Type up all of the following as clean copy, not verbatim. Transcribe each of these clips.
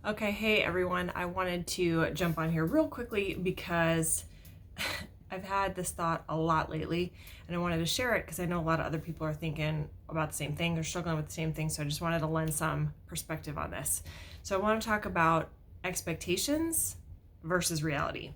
Okay, hey everyone. I wanted to jump on here real quickly because I've had this thought a lot lately and I wanted to share it because I know a lot of other people are thinking about the same thing, they're struggling with the same thing, so I just wanted to lend some perspective on this. So I want to talk about expectations versus reality.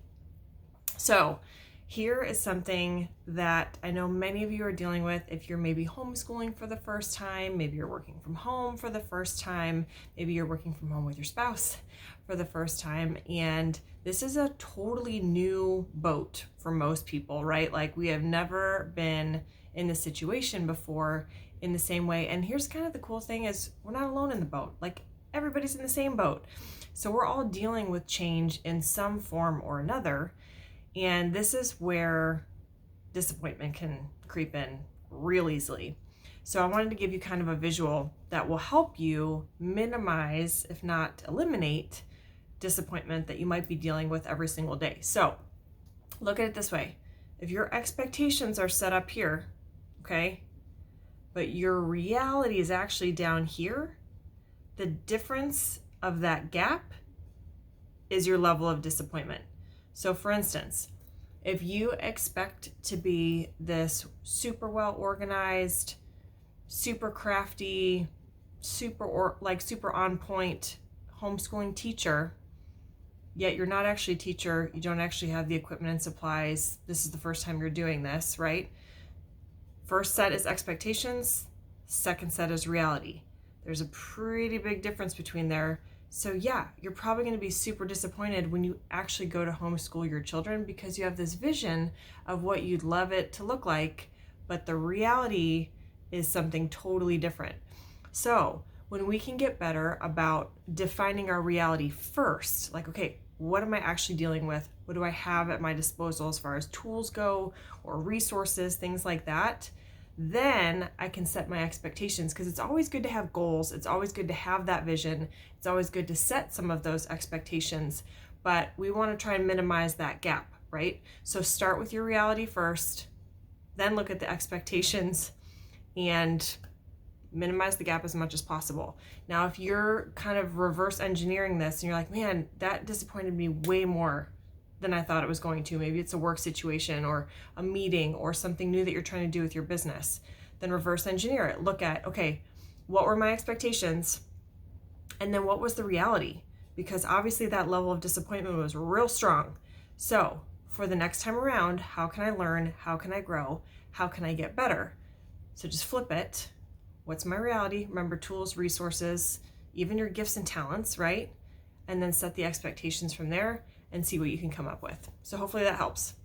So here is something that I know many of you are dealing with if you're maybe homeschooling for the first time, maybe you're working from home for the first time, maybe you're working from home with your spouse for the first time. And this is a totally new boat for most people, right? Like we have never been in this situation before in the same way. And here's kind of the cool thing is we're not alone in the boat. Like everybody's in the same boat. So we're all dealing with change in some form or another. And this is where disappointment can creep in real easily. So I wanted to give you kind of a visual that will help you minimize, if not eliminate, disappointment that you might be dealing with every single day. So look at it this way. If your expectations are set up here, okay, but your reality is actually down here, the difference of that gap is your level of disappointment. So for instance, if you expect to be this super well organized, super crafty, super on point homeschooling teacher, yet you're not actually a teacher, you don't actually have the equipment and supplies, this is the first time you're doing this, right? First set is expectations, second set is reality. There's a pretty big difference between there. So yeah, you're probably going to be super disappointed when you actually go to homeschool your children because you have this vision of what you'd love it to look like, but the reality is something totally different. So when we can get better about defining our reality first, like, okay, what am I actually dealing with? What do I have at my disposal as far as tools go or resources, things like that? Then I can set my expectations because it's always good to have goals. It's always good to have that vision. It's always good to set some of those expectations, but we want to try and minimize that gap, right? So start with your reality first, then look at the expectations and minimize the gap as much as possible. Now, if you're kind of reverse engineering this and you're like, man, that disappointed me way more than I thought it was going to. Maybe it's a work situation or a meeting or something new that you're trying to do with your business. Then reverse engineer it. Look at, okay, what were my expectations? And then what was the reality? Because obviously that level of disappointment was real strong. So for the next time around, how can I learn? How can I grow? How can I get better? So just flip it. What's my reality? Remember tools, resources, even your gifts and talents, right? And then set the expectations from there and see what you can come up with. So hopefully that helps.